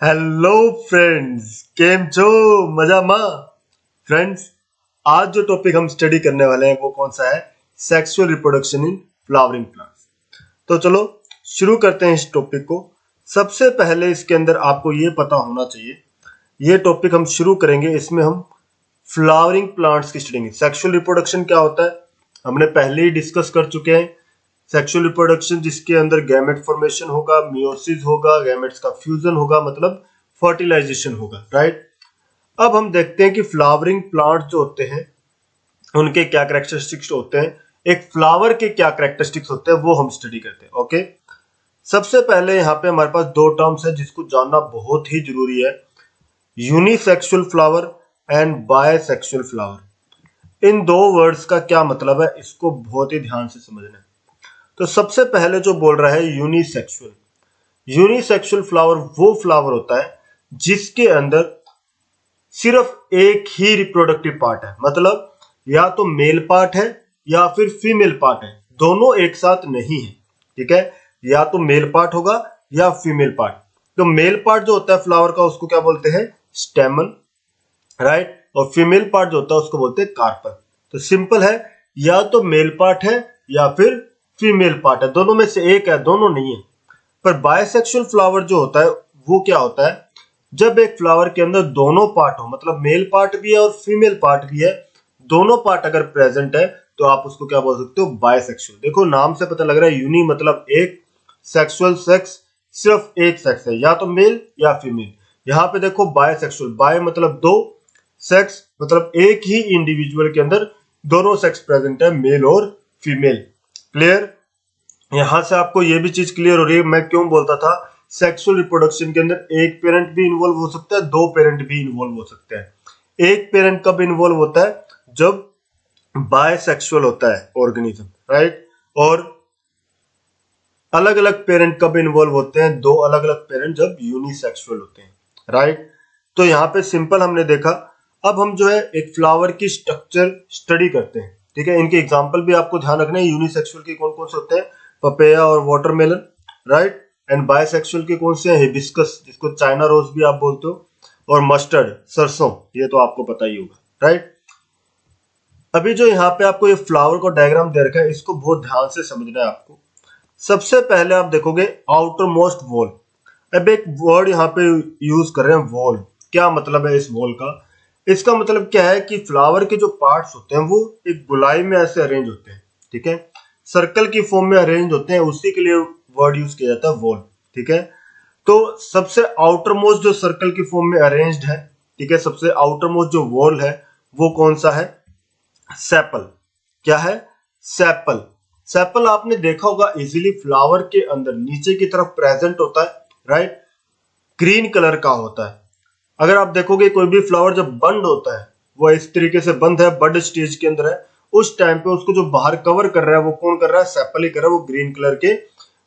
Hello friends, કેમ છો? મજામાં? फ्रेंड्स, आज जो टॉपिक हम स्टडी करने वाले हैं वो कौन सा है? Sexual reproduction in flowering plants. तो चलो शुरू करते हैं इस टॉपिक को। सबसे पहले इसके अंदर आपको ये पता होना चाहिए, ये टॉपिक हम शुरू करेंगे, इसमें हम फ्लावरिंग प्लांट्स की स्टडी। सेक्सुअल रिप्रोडक्शन क्या होता है हमने पहले ही डिस्कस कर चुके हैं। सेक्सुअल रिप्रोडक्शन जिसके अंदर गैमेट फॉर्मेशन होगा, मियोसिस होगा, गैमेट्स का फ्यूजन होगा, मतलब फर्टिलाइजेशन होगा, राइट। अब हम देखते हैं कि फ्लावरिंग प्लांट जो होते हैं उनके क्या कैरेक्टरिस्टिक्स होते हैं, एक फ्लावर के क्या कैरेक्टरिस्टिक्स होते हैं वो हम स्टडी करते हैं। ओके, सबसे पहले यहाँ पे हमारे पास दो टर्म्स है जिसको जानना बहुत ही जरूरी है, unisexual flower and bisexual flower. इन दो वर्ड्स का क्या मतलब है इसको बहुत ही ध्यान से समझना है। तो सबसे पहले जो बोल रहा है यूनिसेक्सुअल, यूनिसेक्सुअल फ्लावर वो फ्लावर होता है जिसके अंदर सिर्फ एक ही रिप्रोडक्टिव पार्ट है, मतलब या तो मेल पार्ट है या फिर फीमेल पार्ट है, दोनों एक साथ नहीं है। ठीक है, या तो मेल पार्ट होगा या फीमेल पार्ट। तो मेल पार्ट जो होता है फ्लावर का उसको क्या बोलते हैं? स्टेमन, राइट। और फीमेल पार्ट जो होता है उसको बोलते हैं कार्पल। तो सिंपल है, या तो मेल पार्ट है या फिर फीमेल पार्ट है, दोनों में से एक है, दोनों नहीं है। पर बायसेक्सुअल फ्लावर जो होता है वो क्या होता है? जब एक फ्लावर के अंदर दोनों पार्ट हो, मतलब मेल पार्ट भी है और फीमेल पार्ट भी है, दोनों पार्ट अगर प्रेजेंट है तो आप उसको क्या बोल सकते हो? बायसेक्सुअल। देखो नाम से पता लग रहा है, यूनी मतलब एक, सेक्सुअल सेक्स सिर्फ एक सेक्स है, या तो मेल या फीमेल। यहाँ पे देखो बायसेक्सुअल, बाय मतलब दो, सेक्स मतलब एक ही इंडिविजुअल के अंदर दोनों सेक्स प्रेजेंट है, मेल और फीमेल। क्लियर? यहां से आपको ये भी चीज क्लियर हो रही है मैं क्यों बोलता था सेक्सुअल रिप्रोडक्शन के अंदर एक पेरेंट भी इन्वॉल्व हो सकता है, दो पेरेंट भी इन्वॉल्व हो सकते हैं। एक पेरेंट कब इन्वॉल्व होता है? जब बायसेक्सुअल होता है ऑर्गेनिज्म, राइट। और अलग अलग पेरेंट कब इन्वॉल्व होते हैं? दो अलग अलग पेरेंट जब यूनिसेक्सुअल होते हैं, राइट। तो यहाँ पे सिंपल हमने देखा। अब हम जो है एक फ्लावर की स्ट्रक्चर स्टडी करते हैं, ठीक है। इनके एग्जांपल भी आपको ध्यान रखना है, यूनिसेक्सुअल के कौन कौन से होते हैं? पपेया और वाटरमेलन, राइट। एंड बायसेक्सुअल के कौन से हैं? हिबिस्कस, जिसको चाइना रोज भी आप बोलते हो, और मस्टर्ड, सरसों, ये तो आपको पता ही होगा, राइट। अभी जो यहाँ पे आपको ये फ्लावर का डायग्राम दे रखा है इसको बहुत ध्यान से समझना है आपको। सबसे पहले आप देखोगे आउटर मोस्ट वॉल। अब एक वर्ड यहाँ पे यूज कर रहे हैं, वॉल। क्या मतलब है इस वॉल का? इसका मतलब क्या है कि फ्लावर के जो पार्ट्स होते हैं वो एक गोलाई में ऐसे अरेंज होते हैं, ठीक है, सर्कल की फॉर्म में अरेंज होते हैं, उसी के लिए वर्ड यूज किया जाता है वॉल, ठीक है। तो सबसे आउटर मोस्ट जो सर्कल की फॉर्म में अरेंज्ड है, ठीक है, सबसे आउटर मोस्ट जो वॉल है वो कौन सा है? सेपल। क्या है? सेपल। सेपल आपने देखा होगा इजीली फ्लावर के अंदर नीचे की तरफ प्रेजेंट होता है, राइट। ग्रीन कलर का होता है। अगर आप देखोगे कोई भी फ्लावर जब बंद होता है, वो इस तरीके से बंद है, बड स्टेज के अंदर है, उस टाइम पे उसको जो बाहर कवर कर रहा है वो कौन कर रहा है? सेपल ही कर रहा है। वो ग्रीन कलर के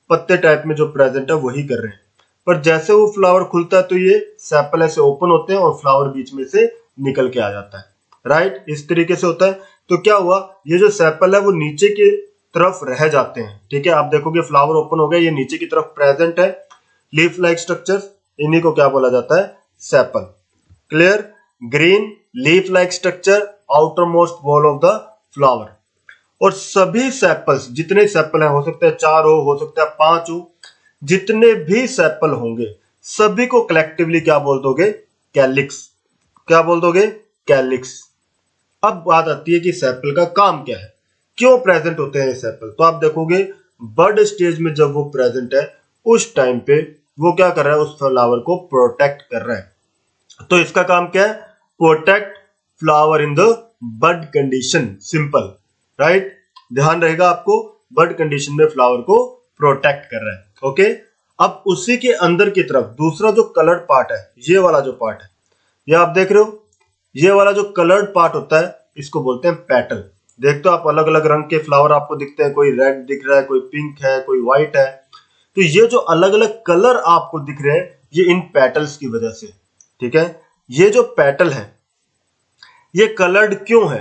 पत्ते टाइप में जो प्रेजेंट है वही कर रहे हैं। पर जैसे वो फ्लावर खुलता है तो ये सेपल ऐसे ओपन होते हैं और फ्लावर बीच में से निकल के आ जाता है, राइट। इस तरीके से होता है। तो क्या हुआ, ये जो सेपल है वो नीचे की तरफ रह जाते हैं, ठीक है। आप देखोगे फ्लावर ओपन हो गया, ये नीचे की तरफ प्रेजेंट है, लीफ लाइक स्ट्रक्चर्स, इन्हीं को क्या बोला जाता है? Sepal. Clear? Green leaf like structure, outer most wall of the flower. और सभी सेपल्स, जितने सेपल हैं, हो सकता है 4 हो सकता है 5 हो, जितने भी सेपल होंगे सभी को कलेक्टिवली क्या बोल दोगे? कैलिक्स। क्या बोल दोगे? कैलिक्स। अब बात आती है कि सेपल का काम क्या है, क्यों प्रेजेंट होते हैं सेपल। तो आप देखोगे बर्ड स्टेज में जब वो प्रेजेंट है उस टाइम पे वो क्या कर रहा है? उस फ्लावर को प्रोटेक्ट कर रहा है। तो इसका काम क्या है? Protect flower in the bud condition, simple, right. ध्यान रहेगा आपको, बड कंडीशन में फ्लावर को प्रोटेक्ट कर रहा है। ओके, अब उसी के अंदर की तरफ दूसरा जो कलर्ड पार्ट है, ये वाला जो पार्ट है, ये आप देख रहे हो, ये वाला जो कलर्ड पार्ट होता है इसको बोलते हैं पेटल। देखते हो आप अलग अलग रंग के फ्लावर आपको दिखते हैं, कोई रेड दिख रहा है, कोई पिंक है, कोई व्हाइट है। तो ये जो अलग अलग कलर आपको दिख रहे हैं ये इन पेटल्स की वजह से, ठीक है। ये जो पेटल है ये कलर्ड क्यों है?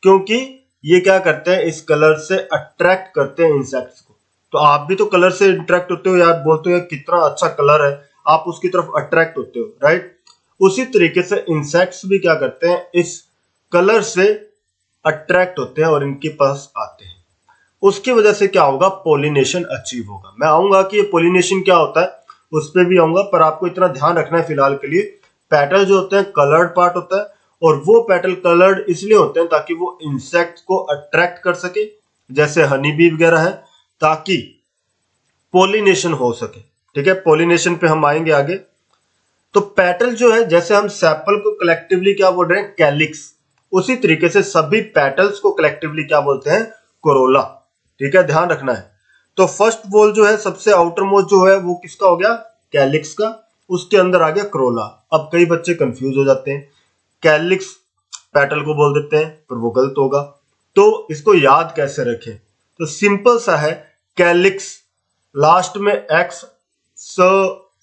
क्योंकि ये क्या करते हैं? इस कलर से अट्रैक्ट करते हैं इंसेक्ट्स को। तो आप भी तो कलर से इंटरेक्ट होते हो यार, बोलते हो कितना अच्छा कलर है, आप उसकी तरफ अट्रैक्ट होते हो, राइट। उसी तरीके से इंसेक्ट्स भी क्या करते हैं, इस कलर से अट्रैक्ट होते हैं और इनके पास आते हैं। उसकी वजह से क्या होगा, पोलिनेशन अचीव होगा। मैं आऊंगा कि ये पोलिनेशन क्या होता है उस पर भी आऊंगा, पर आपको इतना ध्यान रखना है फिलहाल के लिए, पेटल जो होते हैं कलर्ड पार्ट होता है, और वो पेटल कलर्ड इसलिए होते हैं ताकि वो इंसेक्ट को अट्रैक्ट कर सके, जैसे हनी बी वगैरह है, ताकि पोलिनेशन हो सके। ठीक है, पोलिनेशन पे हम आएंगे आगे। तो पेटल जो है, जैसे हम सेपल को कलेक्टिवली क्या बोल रहे हैं, कैलिक्स, उसी तरीके से सभी पेटल्स को कलेक्टिवली क्या बोलते हैं, कोरोला। ठीक है, ध्यान रखना है। तो फर्स्ट वॉल जो है, सबसे आउटर मोस्ट जो है वो किसका हो गया, कैलिक्स का, उसके अंदर आ गया क्रोला। अब कई बच्चे कंफ्यूज हो जाते हैं, कैलिक्स पेटल को बोल देते हैं, पर वो गलत होगा। तो इसको याद कैसे रखें, तो सिंपल सा है, कैलिक्स, लास्ट में एक्स स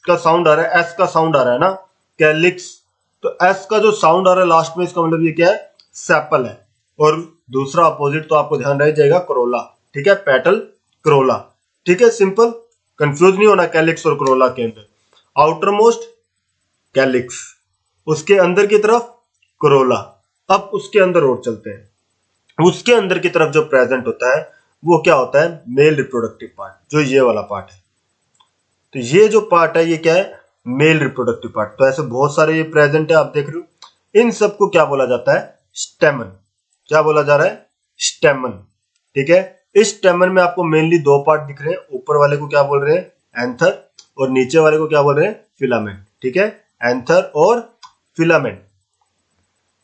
का साउंड आ रहा है, एस का साउंड आ रहा है ना, कैलिक्स, तो एस का जो साउंड आ रहा है लास्ट में, इसका मतलब ये क्या है, सेपल है। और दूसरा अपोजिट तो आपको ध्यान रह जाएगा, क्रोला। ठीक है, पेटल क्रोला। ठीक है, सिंपल, कंफ्यूज नहीं होना कैलिक्स और क्रोला के अंदर। आउटर मोस्ट कैलिक्स, उसके अंदर की तरफ क्रोला। अब उसके अंदर और चलते हैं, उसके अंदर की तरफ जो प्रेजेंट होता है वो क्या होता है, मेल रिप्रोडक्टिव पार्ट, जो ये वाला पार्ट है। तो ये जो पार्ट है ये क्या है, मेल रिप्रोडक्टिव पार्ट। तो ऐसे बहुत सारे ये प्रेजेंट है, आप देख रहे हो। इन सबको क्या बोला जाता है, स्टेमन। क्या बोला जा रहा है, स्टेमन। ठीक है, इस स्टेमन में आपको मेनली दो पार्ट दिख रहे हैं, ऊपर वाले को क्या बोल रहे हैं, एंथर, और नीचे वाले को क्या बोल रहे हैं, फिलामेंट। ठीक है, एंथर और फिलामेंट,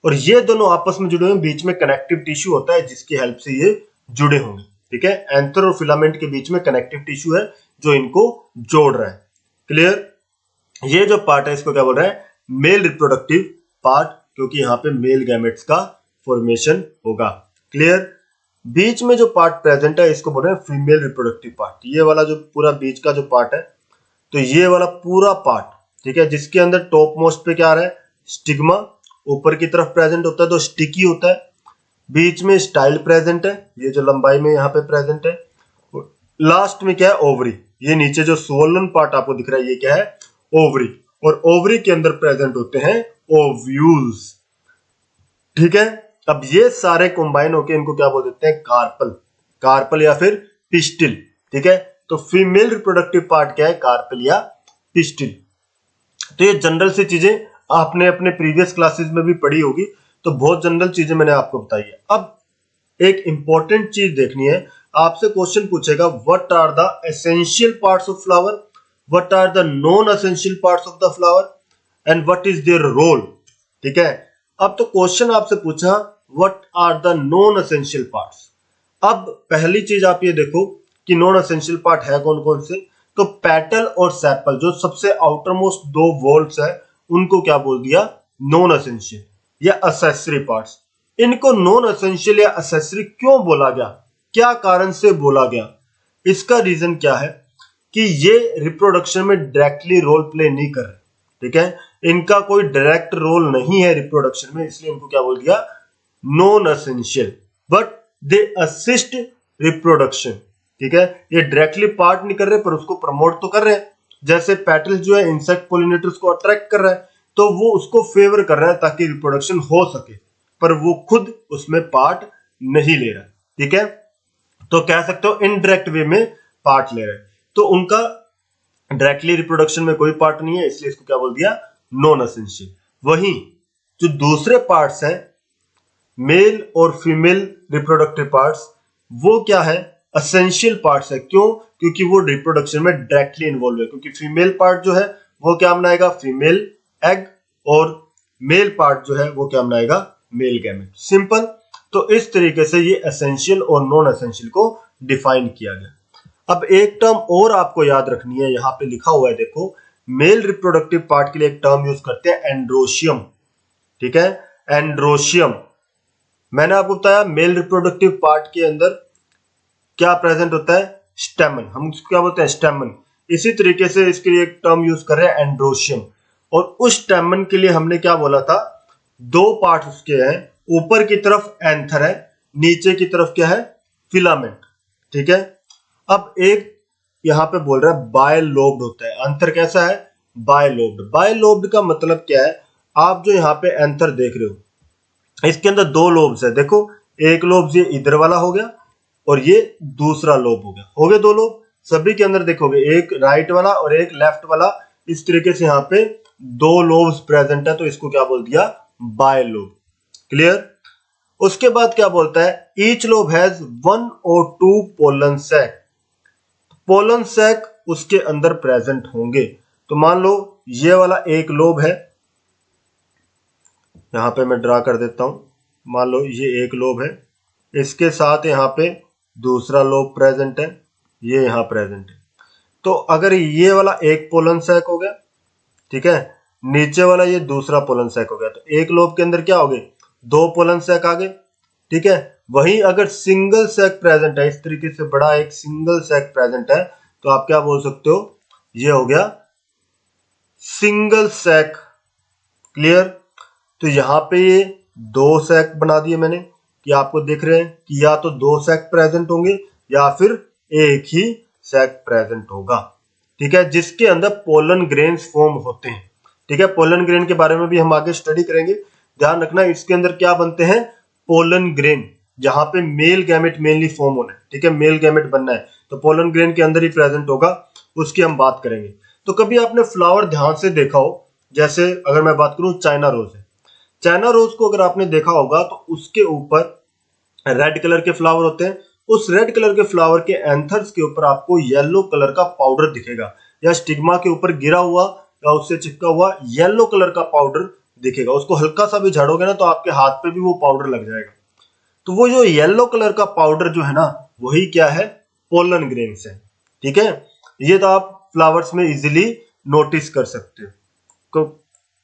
और ये दोनों आपस में जुड़े हुए, बीच में कनेक्टिव टिश्यू होता है जिसकी हेल्प से ये जुड़े होंगे। ठीक है, एंथर और फिलामेंट के बीच में कनेक्टिव टिश्यू है जो इनको जोड़ रहा है। क्लियर, ये जो पार्ट है इसको क्या बोल रहा है, मेल रिप्रोडक्टिव पार्ट, क्योंकि यहाँ पे मेल गैमेट्स का फॉर्मेशन होगा। क्लियर, बीच में जो पार्ट प्रेजेंट है इसको बोल रहे हैं फीमेल रिप्रोडक्टिव पार्ट। ये वाला जो पूरा बीच का जो पार्ट है, तो ये वाला पूरा पार्ट, ठीक है, जिसके अंदर टॉप मोस्ट पे क्या आ रहा है, स्टिग्मा, ऊपर की तरफ प्रेजेंट होता है तो स्टिकी होता है, बीच में स्टाइल प्रेजेंट है, ये जो लंबाई में यहाँ पे प्रेजेंट है, लास्ट में क्या है, ओवरी। ये नीचे जो स्वोलन पार्ट आपको दिख रहा है ये क्या है, ओवरी, और ओवरी के अंदर प्रेजेंट होते हैं ओव्यूल्स। ठीक है, अब ये सारे कंबाइन होके इनको क्या बोल देते हैं, कार्पल, कार्पल या फिर पिस्टिल। ठीक है, तो फीमेल रिप्रोडक्टिव पार्ट क्या है, कार्पल या पिस्टिल। तो ये जनरल सी चीजें आपने अपने प्रीवियस क्लासेस में भी पढ़ी होगी, तो बहुत जनरल चीजें मैंने आपको बताई है। अब एक इंपॉर्टेंट चीज देखनी है, आपसे क्वेश्चन पूछेगा, what are the essential parts of flower, what are the non essential parts of the flower, and what is their role. ठीक है, अब तो क्वेश्चन आपसे पूछा what are the non essential parts. अब पहली चीज आप ये देखो कि नॉन एसेंशियल पार्ट है कौन कौन से, तो पेटल और सेपल, जो सबसे आउटर मोस्ट दो वॉल्स है, उनको क्या बोल दिया, नॉन एसेंशियल या असेसरी पार्ट्स। इनको नॉन एसेंशियल या असेसरी क्यों बोला गया, क्या कारण से बोला गया, इसका रीजन क्या है कि ये रिप्रोडक्शन में डायरेक्टली रोल प्ले नहीं कर रहे। ठीक है, इनका कोई डायरेक्ट रोल नहीं है रिप्रोडक्शन में, इसलिए इनको क्या बोल दिया, non essential, but they assist reproduction. ठीक है, ये डायरेक्टली पार्ट नहीं कर रहे पर उसको प्रमोट तो कर रहे हैं। जैसे पेटल जो है इंसेक्ट पोलिनेटर्स को अट्रैक्ट कर रहा है, तो वो उसको फेवर कर रहा है ताकि रिप्रोडक्शन हो सके, पर वो खुद उसमें पार्ट नहीं ले रहा। ठीक है, तो कह सकते हो इनडायरेक्ट वे में पार्ट ले रहे हैं, तो उनका डायरेक्टली रिप्रोडक्शन में कोई पार्ट नहीं है, इसलिए इसको क्या बोल दिया, नॉन एसेंशियल। वहीं जो दूसरे पार्ट्स हैं, मेल और फीमेल रिप्रोडक्टिव पार्ट्स, वो क्या है, एसेंशियल पार्ट्स है। क्यों, क्योंकि वो रिप्रोडक्शन में डायरेक्टली इन्वॉल्व है, क्योंकि फीमेल पार्ट जो है वो क्या बनाएगा, फीमेल एग, और मेल पार्ट जो है वो क्या बनाएगा, मेल गैमेट। सिंपल। तो इस तरीके से ये एसेंशियल और नॉन एसेंशियल को डिफाइन किया गया। अब एक टर्म और आपको याद रखनी है, यहां पे लिखा हुआ है देखो, मेल रिप्रोडक्टिव पार्ट के लिए एक टर्म यूज करते हैं, एंड्रोशियम। ठीक है, एंड्रोशियम। मैंने आपको बताया मेल रिप्रोडक्टिव पार्ट के अंदर क्या प्रेजेंट होता है, स्टेमन, हम उसको क्या बोलते हैं, स्टेमन। इसी तरीके से इसके लिए एक टर्म यूज कर रहे हैं, एंड्रोशियम, और उस स्टेमन के लिए हमने क्या बोला था, दो पार्ट उसके हैं, ऊपर की तरफ एंथर है, नीचे की तरफ क्या है, फिलामेंट। ठीक है, अब एक यहां पे बोल रहा है बायलोब्ड होता है, अंतर कैसा है, बायलोब्ड। बायलोब्ड का मतलब क्या है, आप जो यहाँ पे एंथर देख रहे हो इसके अंदर दो लोब्स है। देखो एक लोब ये इधर वाला हो गया और ये दूसरा लोब हो गया दो लोब। सभी के अंदर देखोगे एक राइट वाला और एक लेफ्ट वाला, इस तरीके से यहाँ पे दो लोब्स प्रेजेंट है, तो इसको क्या बोल दिया, बायलोब। क्लियर। उसके बाद क्या बोलता है, ईच लोब हैज 1 और 2 पोलन सैक। पोलन सैक उसके अंदर प्रेजेंट होंगे। तो मान लो ये वाला एक लोब है, यहां पे मैं ड्रा कर देता हूं। मान लो ये एक लोब है, इसके साथ यहाँ पे दूसरा लोब प्रेजेंट है, ये यहाँ प्रेजेंट है। तो अगर ये वाला एक पोलन सैक हो गया, ठीक है, नीचे वाला ये दूसरा पोलन सैक हो गया, तो एक लोब के अंदर क्या हो गए, दो पोलन सैक आ गए। ठीक है, वहीं अगर सिंगल सैक प्रेजेंट है, इस तरीके से बड़ा एक सिंगल सैक प्रेजेंट है, तो आप क्या बोल सकते हो, ये हो गया सिंगल सैक। क्लियर। तो यहां पे ये दो सैक बना दिए मैंने कि आपको दिख रहे हैं कि या तो दो सैक प्रेजेंट होंगे या फिर एक ही सैक प्रेजेंट होगा। ठीक है, जिसके अंदर पोलन ग्रेन्स फॉर्म होते हैं। ठीक है, पोलन ग्रेन के बारे में भी हम आगे स्टडी करेंगे। ध्यान रखना इसके अंदर क्या बनते हैं, पोलन ग्रेन, जहां पे मेल गैमेट मेनली फॉर्म होना है। ठीक है, मेल गैमेट बनना है तो पोलन ग्रेन के अंदर ही प्रेजेंट होगा, उसकी हम बात करेंगे। तो कभी आपने फ्लावर ध्यान से देखा हो, जैसे अगर मैं बात करूं चाइना रोज है, चाइना रोज को अगर आपने देखा होगा तो उसके ऊपर रेड कलर के फ्लावर होते हैं। उस रेड कलर के फ्लावर के एंथर्स के ऊपर आपको येलो कलर का पाउडर दिखेगा, या स्टिग्मा के ऊपर गिरा हुआ या उससे चिपका हुआ येलो कलर का पाउडर दिखेगा। उसको हल्का सा भी झाड़ोगे ना तो आपके हाथ पे भी वो पाउडर लग जाएगा। तो वो जो येलो कलर का पाउडर जो है ना, वही क्या है, पोलन ग्रेन्स है। ठीक है, ये तो आप फ्लावर्स में इजीली नोटिस कर सकते हो।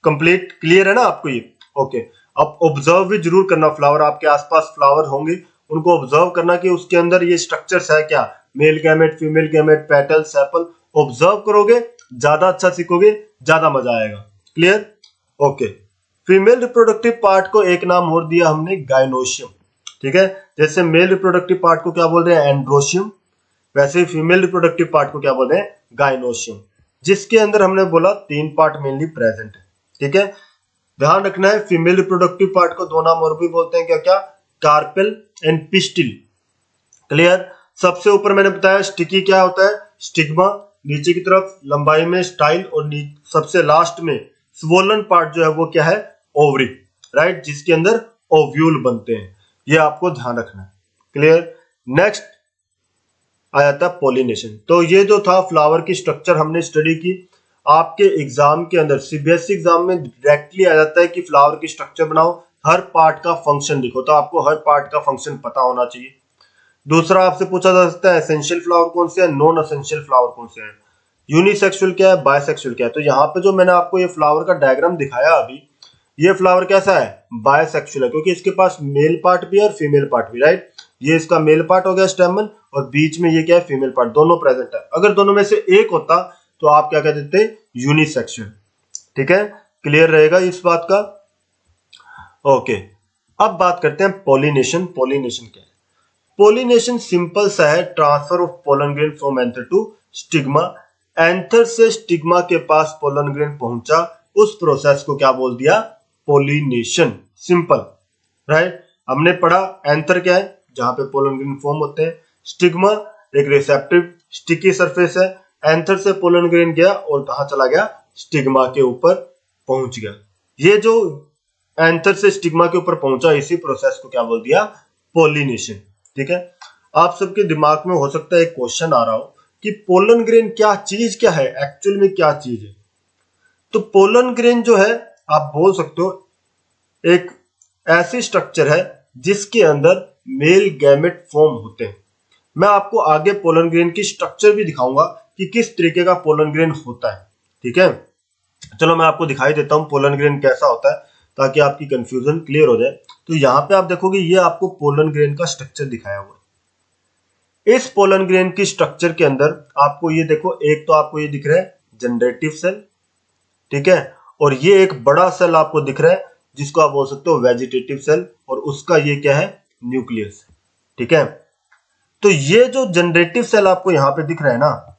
कंप्लीट क्लियर है ना आपको ये। ओके, अब ऑब्जर्व भी जरूर करना, फ्लावर आपके आसपास फ्लावर होंगे उनको ऑब्जर्व करना कि उसके अंदर ये स्ट्रक्चर्स है क्या, male gamete, female gamete, petal, sepal. Observe करोगे ज्यादा अच्छा सीखोगे, ज्यादा मजा आएगा। Clear. Okay, female reproductive part को एक नाम और दिया हमने, गाइनोशियम। ठीक है, जैसे मेल रिप्रोडक्टिव पार्ट को क्या बोल रहे हैं, एंड्रोशियम, वैसे ही फीमेल रिप्रोडक्टिव पार्ट को क्या बोल रहे हैं, गाइनोशियम, जिसके अंदर हमने बोला तीन पार्ट मेनली प्रेजेंट है। ठीक है, ध्यान रखना है फीमेल रिप्रोडक्टिव पार्ट को दो नाम और भी बोलते हैं, क्या क्या, कार्पेल एंड पिस्टिल। क्लियर। सबसे ऊपर मैंने बताया स्टिकी क्या होता है, स्टिग्मा, नीचे की तरफ लंबाई में स्टाइल, और सबसे लास्ट में स्वोलन पार्ट जो है वो क्या है, ओवरी, राइट, जिसके अंदर ओव्यूल बनते हैं। ये आपको ध्यान रखना है। क्लियर। नेक्स्ट आ जाता है पोलिनेशन। तो ये जो था फ्लावर की स्ट्रक्चर हमने स्टडी की। आपके एग्जाम के अंदर सीबीएसई एग्जाम में डायरेक्टली आ जाता है कि फ्लावर की स्ट्रक्चर बनाओ, हर पार्ट का फंक्शन लिखो, तो आपको हर पार्ट का फंक्शन पता होना चाहिए। दूसरा आपसे पूछा जा सकता है एसेंशियल फ्लावर कौन से है, नॉन एसेंशियल फ्लावर कौन से है, यूनिसेक्सुअल क्या है, बायसेक्सुअल क्या है। तो यहाँ पे जो मैंने आपको ये फ्लावर का डायग्राम दिखाया अभी, ये फ्लावर कैसा है, बायसेक्सुअल है, क्योंकि इसके पास मेल पार्ट भी है और फीमेल पार्ट भी, राइट। ये इसका मेल पार्ट हो गया स्टेमन, और बीच में ये क्या है, फीमेल पार्ट, दोनों प्रेजेंट है। अगर दोनों में से एक होता तो आप क्या कह देते, यूनिसेक्सुअल। ठीक है, क्लियर रहेगा इस बात का। ओके, अब बात करते हैं पोलिनेशन। पोलिनेशन क्या है, पोलिनेशन सिंपल सा है, transfer of pollen grain from anther to stigma. Anther से स्टिग्मा के पास पोलन ग्रेन पहुंचा, उस प्रोसेस को क्या बोल दिया, पोलिनेशन। Simple, right. हमने पढ़ा एंथर क्या है, जहां पे पोलन ग्रेन फॉर्म होते हैं। स्टिग्मा एक रिसेप्टिव स्टिकी सरफेस है। एंथर से पोलन ग्रेन गया और कहां चला गया, स्टिग्मा के ऊपर पहुंच गया। ये जो एंथर से स्टिग्मा के ऊपर पहुंचा, इसी प्रोसेस को क्या बोल दिया, पोलिनेशन। ठीक है, आप सबके दिमाग में हो सकता है एक क्वेश्चन आ रहा हो कि पोलन ग्रेन क्या चीज, क्या है एक्चुअल में, क्या चीज है। तो पोलन ग्रेन जो है, आप बोल सकते हो एक ऐसी स्ट्रक्चर है जिसके अंदर मेल गैमेट फॉर्म होते हैं। मैं आपको आगे पोलन ग्रेन की स्ट्रक्चर भी दिखाऊंगा कि किस तरीके का पोलन ग्रेन होता है। ठीक है, चलो मैं आपको दिखाई देता हूं पोलन ग्रेन कैसा होता है, ताकि आपकी कंफ्यूजन क्लियर हो जाए। तो यहां पे आप देखोगे ये आपको पोलन ग्रेन का स्ट्रक्चर दिखाया हुआ है। इस पोलन ग्रेन की स्ट्रक्चर के अंदर आपको ये देखो, एक तो आपको ये दिख रहा है जनरेटिव सेल, ठीक है, और ये एक बड़ा सेल आपको दिख रहा है जिसको आप बोल सकते हो वेजिटेटिव सेल, और उसका ये क्या है, न्यूक्लियस। ठीक है, तो ये जो जनरेटिव सेल आपको यहां पे दिख रहा है ना,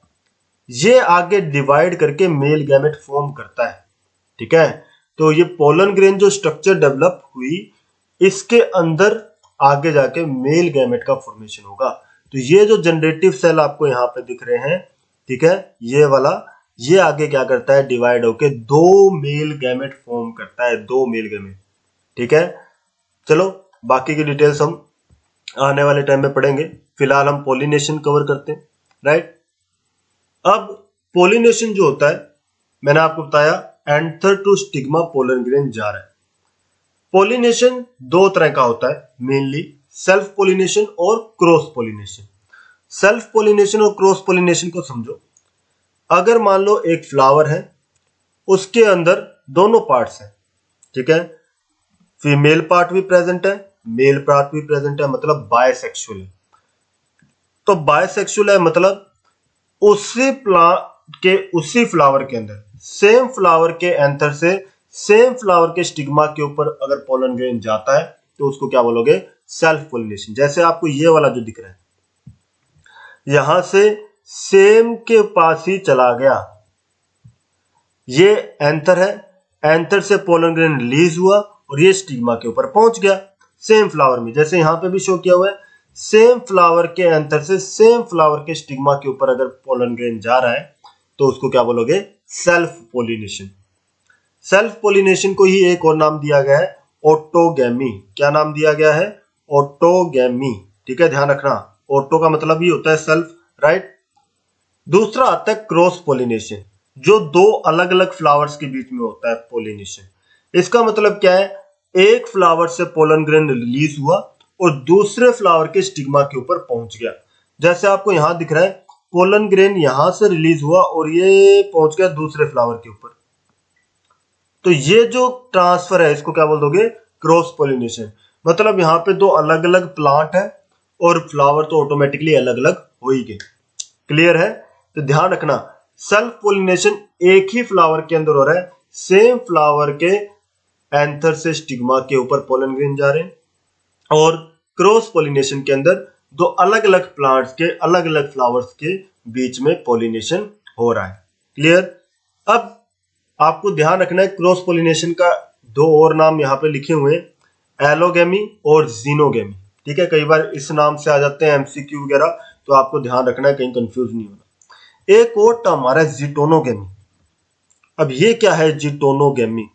ये आगे डिवाइड करके मेल गैमेट फॉर्म करता है। ठीक है, तो ये पोलन ग्रेन जो स्ट्रक्चर डेवलप हुई, इसके अंदर आगे जाके मेल गैमेट का फॉर्मेशन होगा। तो ये जो जनरेटिव सेल आपको यहाँ पे दिख रहे हैं, ठीक है, ये वाला, ये आगे क्या करता है, डिवाइड होके दो मेल गैमेट फॉर्म करता है, दो मेल गैमेट। ठीक है, चलो बाकी की डिटेल्स हम आने वाले टाइम में पढ़ेंगे, फिलहाल हम पोलिनेशन कवर करते हैं। राइट, अब पोलिनेशन जो होता है, मैंने आपको बताया anther to stigma pollen grain जा रहा है। पोलिनेशन दो तरह का होता है मेनली, सेल्फ पोलिनेशन और क्रॉस पोलिनेशन। सेल्फ पोलिनेशन और क्रॉस पोलिनेशन को समझो। अगर मान लो एक फ्लावर है, उसके अंदर दोनों पार्ट्स हैं, ठीक है, फीमेल पार्ट भी प्रेजेंट है, मेल पार्ट भी प्रेजेंट है, मतलब बायसेक्सुअल है। तो बायसेक्सुअल है मतलब उसी प्लांट के उसी फ्लावर के अंदर सेम फ्लावर के एंथर से सेम फ्लावर के स्टिग्मा के ऊपर अगर पोलन ग्रेन जाता है तो उसको क्या बोलोगे, सेल्फ पोलिनेशन। जैसे आपको ये वाला जो दिख रहा है, यहां से सेम के पास ही चला गया, ये एंथर है, एंथर से पोलन ग्रेन रिलीज हुआ और ये स्टिग्मा के ऊपर पहुंच गया सेम फ्लावर में। जैसे यहां पे भी शो किया हुआ है, सेम फ्लावर के एंथर से सेम फ्लावर के स्टिग्मा के ऊपर अगर पोलन ग्रेन जा रहा है तो उसको क्या बोलोगे, सेल्फ पोलिनेशन। सेल्फ पोलिनेशन को ही एक और नाम दिया गया है, ऑटोगैमी। क्या नाम दिया गया है, ऑटोगैमी। ठीक है, ध्यान रखना, ऑटो का मतलब ही होता है सेल्फ। राइट, दूसरा आता है क्रॉस पोलिनेशन, जो दो अलग अलग फ्लावर्स के बीच में होता है पोलिनेशन। इसका मतलब क्या है, एक फ्लावर से पोलन ग्रेन रिलीज हुआ और दूसरे फ्लावर के स्टिग्मा के ऊपर पहुंच गया। जैसे आपको यहां दिख रहा है, पोलन ग्रेन यहां से रिलीज हुआ और ये पहुंच गया दूसरे फ्लावर के ऊपर। तो ये जो ट्रांसफर है इसको क्या बोल दोगे, क्रॉस पोलिनेशन। मतलब यहाँ पे दो अलग अलग प्लांट है और फ्लावर तो ऑटोमेटिकली अलग अलग हो ही गए। क्लियर है, तो ध्यान रखना, सेल्फ पोलिनेशन एक ही फ्लावर के अंदर हो रहा है, सेम फ्लावर के एंथर से स्टिग्मा के ऊपर पोलन ग्रेन जा रहे हैं, और क्रॉस पोलिनेशन के अंदर दो अलग अलग प्लांट्स के अलग अलग फ्लावर्स के बीच में पोलिनेशन हो रहा है। क्लियर, अब आपको ध्यान रखना है, क्रॉस पोलिनेशन का दो और नाम यहाँ पे लिखे हुए हैं, एलोगेमी और जीनोगेमी। ठीक है, कई बार इस नाम से आ जाते हैं एमसीक्यू वगैरह, तो आपको ध्यान रखना है कहीं कंफ्यूज नहीं होना। एक और टर्म हमारा है जिटोनोगेमी। अब ये क्या है जिटोनोगेमी,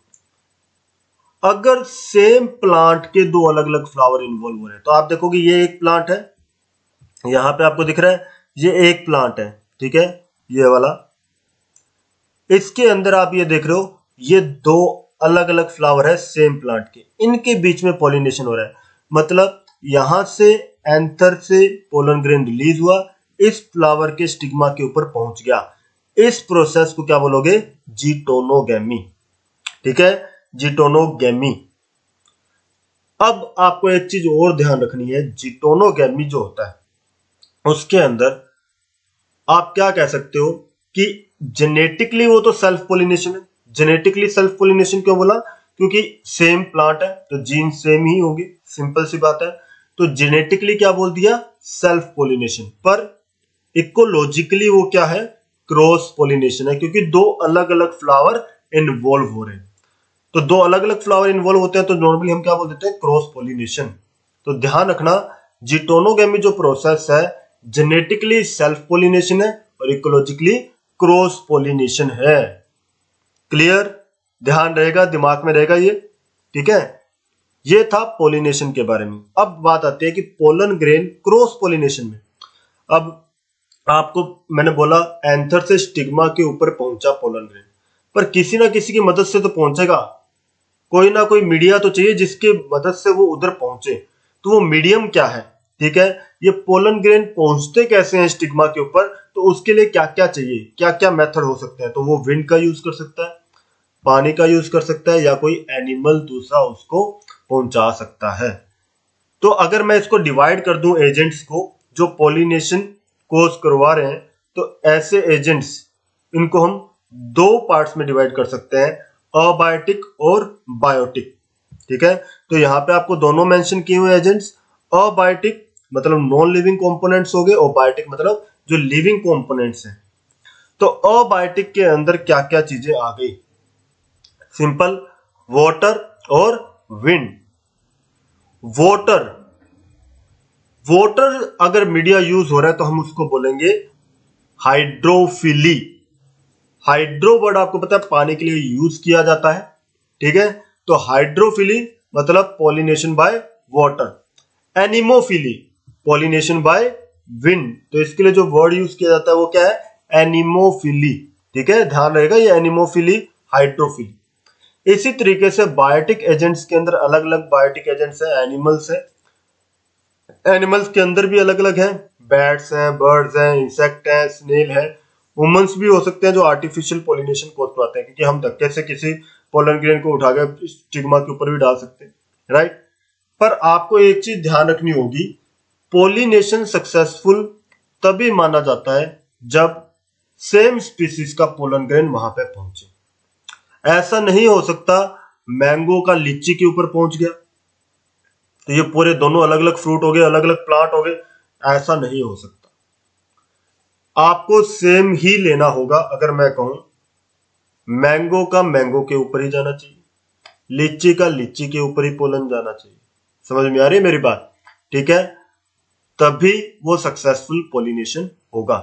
अगर सेम प्लांट के दो अलग अलग फ्लावर इन्वॉल्व हो रहे हैं, तो आप देखोगे ये एक प्लांट है, यहां पे आपको दिख रहा है ये एक प्लांट है, ठीक है, ये वाला, इसके अंदर आप ये देख रहे हो ये दो अलग अलग फ्लावर है सेम प्लांट के, इनके बीच में पॉलिनेशन हो रहा है। मतलब यहां से एंथर से पोलन ग्रेन रिलीज हुआ, इस फ्लावर के स्टिग्मा के ऊपर पहुंच गया। इस प्रोसेस को क्या बोलोगे, जिटोनोगेमी। ठीक है, जिटोनोगेमी। अब आपको एक चीज और ध्यान रखनी है, जिटोनोगेमी जो होता है उसके अंदर आप क्या कह सकते हो कि जेनेटिकली वो तो सेल्फ पोलिनेशन है। जेनेटिकली सेल्फ पोलिनेशन क्यों बोला, क्योंकि सेम प्लांट है तो जीन सेम ही होंगे, सिंपल सी बात है। तो जेनेटिकली क्या बोल दिया, सेल्फ पोलिनेशन, पर इकोलॉजिकली वो क्या है, क्रॉस पोलिनेशन है, क्योंकि दो अलग अलग फ्लावर इन्वॉल्व हो रहे हैं। तो दो अलग अलग फ्लावर इन्वॉल्व होते हैं तो नॉर्मली हम क्या बोल देते हैं, क्रॉस पोलिनेशन। तो ध्यान रखना, जिटोनोगेमी जो प्रोसेस है जेनेटिकली सेल्फ पोलिनेशन है और इकोलॉजिकली क्रॉस पोलिनेशन है। क्लियर, ध्यान रहेगा, दिमाग में रहेगा ये। ठीक है, ये था पोलिनेशन के बारे में। अब बात आती है कि पोलन ग्रेन क्रॉस पोलिनेशन में। अब आपको मैंने बोला एंथर से स्टिग्मा के ऊपर पहुंचा पोलन ग्रेन, पर किसी ना किसी की मदद से तो पहुंचेगा, कोई ना कोई मीडिया तो चाहिए जिसके मदद से वो उधर पहुंचे। तो वो मीडियम क्या है, ठीक है, ये पोलन ग्रेन पहुंचते कैसे हैं स्टिग्मा के ऊपर, तो उसके लिए क्या क्या चाहिए, क्या क्या मेथड हो सकते हैं। तो वो विंड का यूज कर सकता है, पानी का यूज कर सकता है, या कोई एनिमल दूसरा उसको पहुंचा सकता है। तो अगर मैं इसको डिवाइड कर दूं एजेंट्स को जो पोलिनेशन कोज करवा रहे हैं, तो ऐसे एजेंट्स इनको हम दो पार्ट्स में डिवाइड कर सकते हैं, अबायोटिक और बायोटिक। ठीक है, तो यहां पे आपको दोनों मेंशन किए हुए एजेंट्स, अबायोटिक मतलब नॉन लिविंग कंपोनेंट्स हो गए और बायोटिक मतलब जो लिविंग कंपोनेंट्स हैं। तो अबायोटिक के अंदर क्या क्या चीजें आ गई? सिंपल, वाटर और विंड। वाटर, वाटर अगर मीडिया यूज हो रहा है तो हम उसको बोलेंगे हाइड्रोफिली। हाइड्रो वर्ड आपको पता है पानी के लिए यूज किया जाता है, ठीक है। तो हाइड्रोफिली मतलब pollination by water. Anemophily pollination by wind. तो इसके लिए जो वर्ड यूज किया जाता है वो क्या है? एनिमोफिली, ठीक है, ध्यान रहेगा ये एनिमोफिली, हाइड्रोफिली। इसी तरीके से बायोटिक एजेंट्स के अंदर अलग अलग बायोटिक एजेंट्स है, एनिमल्स है। एनिमल्स के अंदर भी अलग अलग है, बैट्स हैं, बर्ड्स हैं, इंसेक्ट हैं, स्नेल है। वुमन्स भी हो सकते हैं जो आर्टिफिशियल पोलिनेशन को करवाते हैं, क्योंकि हम धक्के से किसी पोलन ग्रेन को उठा के स्टिग्मा के ऊपर भी डाल सकते हैं, राइट। पर आपको एक चीज ध्यान रखनी होगी, पोलिनेशन सक्सेसफुल तभी माना जाता है जब सेम स्पीसीज का पोलन ग्रेन वहां पे पहुंचे। ऐसा नहीं हो सकता मैंगो का लीची के ऊपर पहुंच गया तो ये पूरे दोनों अलग अलग फ्रूट हो गए, अलग अलग प्लांट हो गए, ऐसा नहीं हो सकता। आपको सेम ही लेना होगा। अगर मैं कहूं मैंगो का मैंगो के ऊपर ही जाना चाहिए, लीची का लीची के ऊपर ही पोलन जाना चाहिए। समझ में आ रही है मेरी बात? ठीक है, तभी वो सक्सेसफुल पोलिनेशन होगा।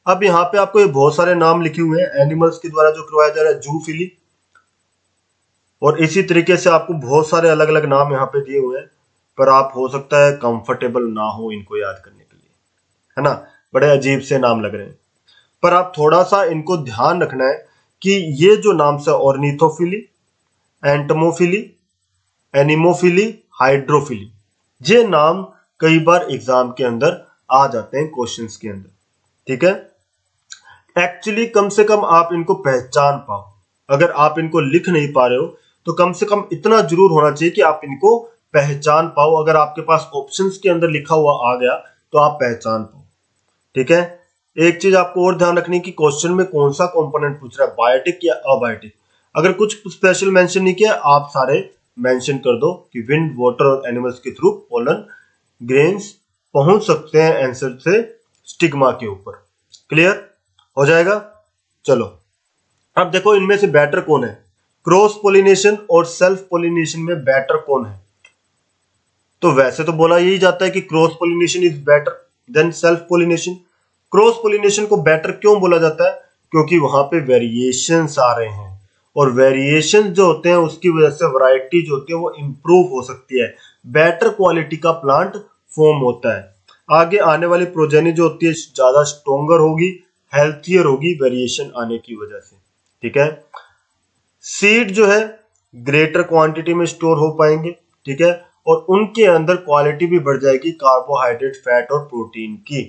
अब यहां पे आपको ये बहुत सारे नाम लिखे हुए हैं एनिमल्स के द्वारा जो करवाया जा रहा है, जूफिली, और इसी तरीके से आपको बहुत सारे अलग अलग नाम यहाँ पे दिए हुए हैं, पर आप हो सकता है कंफर्टेबल ना हो इनको याद करने के लिए, है ना, बड़े अजीब से नाम लग रहे हैं। पर आप थोड़ा सा इनको ध्यान रखना है कि ये जो नाम से ऑर्निथोफिली, एंटमोफिली, एनिमोफिली, हाइड्रोफिली, ये नाम कई बार एग्जाम के अंदर आ जाते हैं, क्वेश्चंस के अंदर, ठीक है। एक्चुअली कम से कम आप इनको पहचान पाओ। अगर आप इनको लिख नहीं पा रहे हो तो कम से कम इतना जरूर होना चाहिए कि आप इनको पहचान पाओ। अगर आपके पास ऑप्शंस के अंदर लिखा हुआ आ गया तो आप पहचान पाओ, ठीक है। एक चीज आपको और ध्यान रखनी कि क्वेश्चन में कौन सा कंपोनेंट पूछ रहा है, बायोटिक या अबायोटिक। अगर कुछ स्पेशल मेंशन नहीं किया, आप सारे मेंशन कर दो कि विंड, वाटर और एनिमल्स के थ्रू पोलन ग्रेन्स पहुंच सकते हैं आंसर से स्टिग्मा के ऊपर। क्लियर हो जाएगा? चलो अब देखो इनमें से बेटर कौन है, क्रॉस पोलिनेशन और सेल्फ पोलिनेशन में बेटर कौन है? तो वैसे तो बोला यही जाता है कि cross pollination is better than self pollination. Cross pollination को बेटर क्यों बोला जाता है? क्योंकि वहां पे वेरिएशंस आ रहे हैं, और वेरिएशन जो होते हैं उसकी वजह से वैरायटी जो होती है वो इंप्रूव हो सकती है, बेटर क्वालिटी का प्लांट फॉर्म होता है। आगे आने वाली प्रोजेनी जो होती है ज्यादा स्ट्रोंगर होगी, हेल्थियर होगी वेरिएशन आने की वजह से, ठीक है। सीड जो है ग्रेटर क्वांटिटी में स्टोर हो पाएंगे, ठीक है, और उनके अंदर क्वालिटी भी बढ़ जाएगी कार्बोहाइड्रेट, फैट और प्रोटीन की,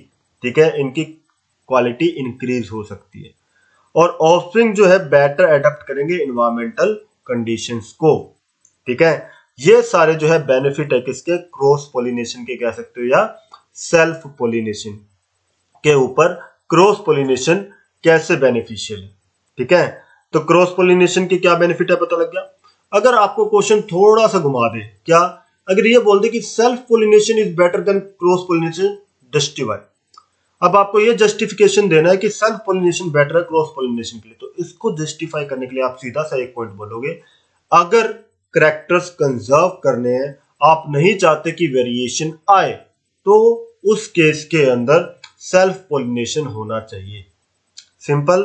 ठीक है, इनकी क्वालिटी इंक्रीज हो सकती है। और ऑफस्प्रिंग जो है बेटर एडेप्ट करेंगे इन्वायरमेंटल कंडीशंस को, ठीक है। ये सारे जो है बेनिफिट है किसके, क्रॉस पोलिनेशन के कह सकते हो या सेल्फ पोलिनेशन के ऊपर। क्रॉस पोलिनेशन कैसे बेनिफिशियल है, ठीक है। तो क्रॉस पोलिनेशन के क्या बेनिफिट है पता लग गया। अगर आपको क्वेश्चन थोड़ा सा घुमा दे, क्या अगर ये बोल दे कि self pollination is better than cross pollination, justify. अब आपको ये जस्टिफिकेशन देना है कि सेल्फ पोलिनेशन बेटर है क्रॉस पोलिनेशन के लिए, तो इसको जस्टिफाई करने के लिए आप सीधा सा एक पॉइंट बोलोगे, अगर करेक्टर्स कंजर्व करने हैं, आप नहीं चाहते कि वेरिएशन आए, तो उस केस के अंदर सेल्फ पोलिनेशन होना चाहिए। सिंपल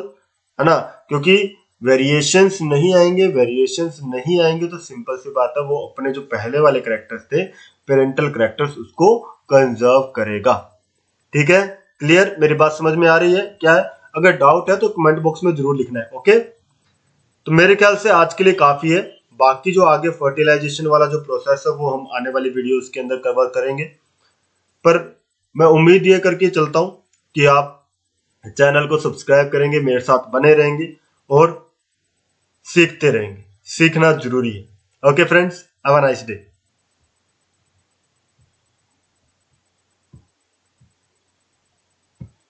है ना, क्योंकि वेरिएशंस नहीं आएंगे, वेरिएशंस नहीं आएंगे तो सिंपल सी बात है वो अपने जो पहले वाले करेक्टर्स थे, पेरेंटल करेक्टर्स, उसको कंजर्व करेगा, ठीक है। क्लियर, मेरी बात समझ में आ रही है? क्या है, अगर डाउट है तो कमेंट बॉक्स में जरूर लिखना है, ओके। तो मेरे ख्याल से आज के लिए काफी है, बाकी जो आगे फर्टिलाइजेशन वाला जो प्रोसेस है वो हम आने वाली वीडियोस के अंदर कवर करेंगे। पर मैं उम्मीद ये करके चलता हूं कि आप चैनल को सब्सक्राइब करेंगे, मेरे साथ बने रहेंगे और सीखते रहेंगे। सीखना जरूरी है। Okay friends, have a nice day.